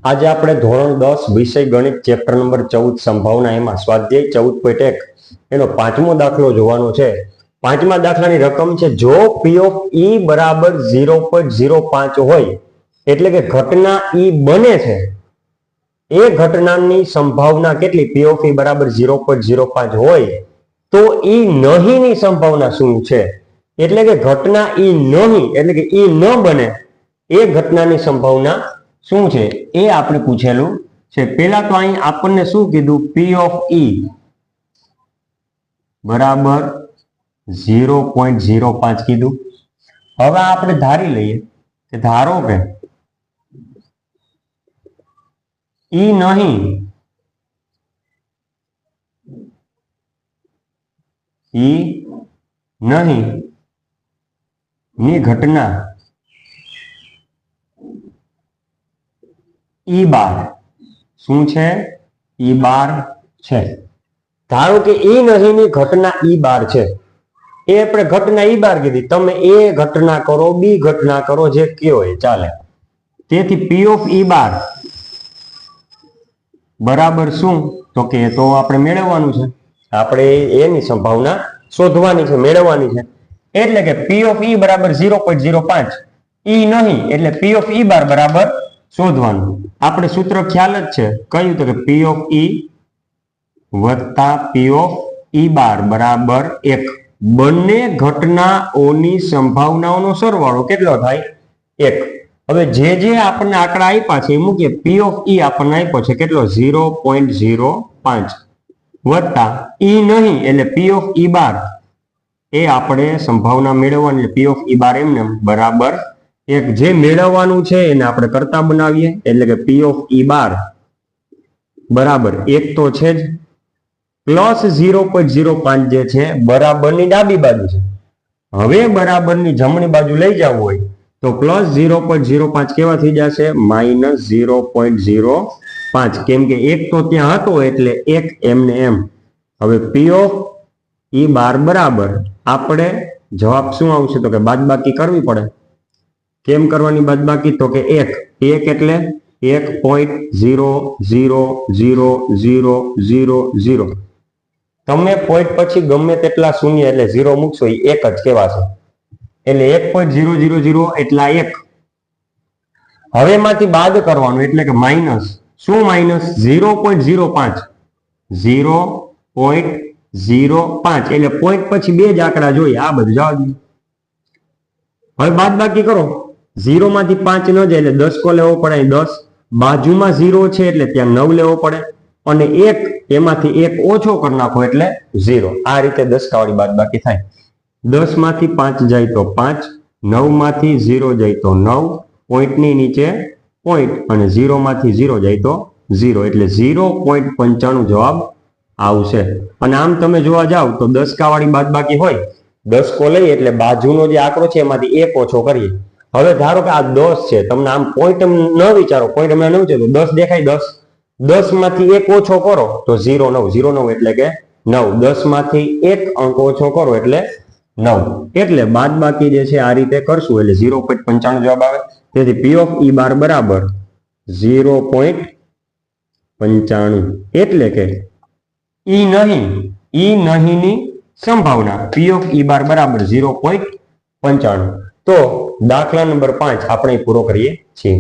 આજે આપણે ધોરણ 10 વિષય ગણિત ચેપ્ટર નંબર 14 સંભાવના એમાં સ્વાધ્યાય 14.1 એનો પાંચમો દાખલો જોવાનો છે। પાંચમા દાખલાની રકમ છે જો P of E બરાબર 0.05 હોય એટલે કે ઘટના E બને છે એ ઘટનાની સંભાવના કેટલી P of E બરાબર 0.05 હોય તો E નહીંની સંભાવના શું છે એટલે કે ઘટના E નહીં એટલે કે E ન બને એ ઘટનાની સંભાવના શું છે એ આપણે પૂછેલું છે। પહેલા તો અહીં આપણને શું કીધું P of E બરાબર 0.05 કીધું। હવે આપણે ધારી લઈએ કે ધારો કે E નહીં ની ઘટના E બાર શું છે E બાર છે। ધારો કે E નહીં ની ઘટના E બાર છે એ આપણે ઘટના E બાર કીધી તમે A ઘટના કરો B ઘટના કરો જે કયો એ ચાલે। તેથી P of E બાર બરાબર શું તો કે તો આપણે મેળવવાનું છે આપણે એની સંભાવના શોધવાની છે મેળવવાની છે એટલે કે P of E બરાબર 0.05 E નહીં એટલે P of E બાર બરાબર શોધવાનું આપણે સૂત્ર ખ્યાલ જ છે કયું તો કે P of E વત્તા P of E બાર બરાબર 1 બંને ઘટનાઓની સંભાવનાઓનો સરવાળો કેટલો થાય 1। હવે જે આપણને આંકડા આપ્યા છે એ મૂકીએ P of E આપણને આપ્યો છે કેટલો 0.05 વત્તા E નહીં એટલે P of E બાર એ આપણે સંભાવના મેળવવાની એટલે P of E બાર એમને બરાબર 1 જે મેળવવાનું છે એને આપણે કરતા બનાવીએ એટલે કે P of E બાર બરાબર 1 તો છે જ પ્લસ 0.05 જે છે બરાબરની ડાબી બાજુ છે। હવે બરાબરની જમણી બાજુ લઈ જવું હોય તો પ્લસ 0.05 કેવા થઈ જશે માઇનસ 0.05 કેમ કે 1 તો ત્યાં હતો એટલે 1 એમને એમ। હવે P of E બાર બરાબર આપણે જવાબ શું આવશે તો કે બાદબાકી કરવી પડે। કેમ કરવાની બાદબાકી તો કે 1 એટલે 1.0000000 તમે પોઈન્ટ પછી ગમે તેટલા શૂન્ય એટલે 0 મૂકશો એ 1 જ કહેવાશે એટલે 1.000 એટલા 1। હવે એમાંથી બાદ કરવાનું એટલે કે માઇનસ શું માઇનસ 0.05 એટલે પોઈન્ટ પછી બે જ આંકડા જોઈએ આ બધું જવા દો। હવે બાદબાકી કરો 0 માંથી 5 ન જાય એટલે 10 કો લેવો પડે 10 બાજુમાં 0 છે એટલે ત્યાં 9 લેવો પડે અને 1 એમાંથી 1 ઓછો કરી નાખો એટલે 0 આ રીતે 10 વાળી બાદબાકી થાય। 10 માંથી 5 જાય તો 5 9 માંથી 0 જાય તો 9 પોઈન્ટની નીચે પોઈન્ટ અને 0 માંથી 0 જાય તો 0 એટલે 0.95 જવાબ આવશે। અને આમ તમે જોવા જાવ તો 10 વાળી બાદબાકી હોય 10 કો લઈએ એટલે બાજુનો જે આંકડો છે એમાંથી 1 ઓછો કરીએ। હવે ધારો કે આ 10 છે તમને આમ પોઈન્ટ ન વિચારો પોઈન્ટ હમણાં ન વિચારો 10 દેખાય 10 માંથી 1 ઓછો કરો તો 0.9 એટલે કે 9 10 માંથી 1 અંક ઓછો કરો એટલે 9 એટલે બાદબાકી જે છે આ રીતે કરશું એટલે 0.95 જવાબ આવે। તેથી P of E બાર બરાબર 0.95 એટલે કે E નહીંની સંભાવના P of E બાર બરાબર 0.95। તો દાખલા નંબર 5 આપણે પૂરો કરીએ છીએ।